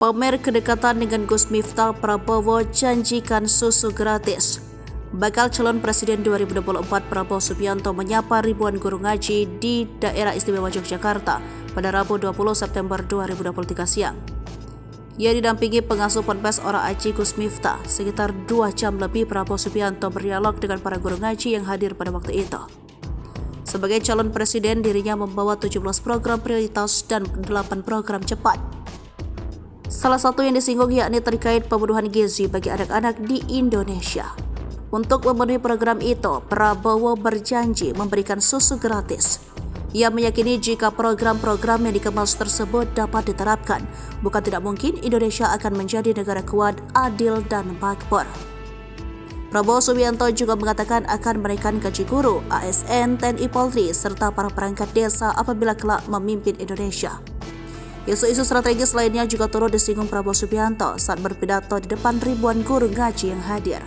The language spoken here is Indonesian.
Pamer kedekatan dengan Gus Miftah, Prabowo janjikan susu gratis. Bakal calon presiden 2024 Prabowo Subianto menyapa ribuan guru ngaji di daerah istimewa Yogyakarta pada Rabu 20 September 2023 siang. Ia didampingi pengasuh Ponpes Ora Aji Gus Miftah. Sekitar 2 jam lebih Prabowo Subianto berdialog dengan para guru ngaji yang hadir pada waktu itu. Sebagai calon presiden, dirinya membawa 17 program prioritas dan 8 program cepat. Salah satu yang disinggung yakni terkait pembunuhan gizi bagi anak-anak di Indonesia. Untuk memenuhi program itu, Prabowo berjanji memberikan susu gratis. Ia meyakini jika program-program yang dikemas tersebut dapat diterapkan, bukan tidak mungkin Indonesia akan menjadi negara kuat, adil, dan makmur. Prabowo Subianto juga mengatakan akan menaikkan gaji guru, ASN, TNI Polri, serta para perangkat desa apabila kelak memimpin Indonesia. Isu-isu strategis lainnya juga turut disinggung Prabowo Subianto saat berpidato di depan ribuan guru ngaji yang hadir.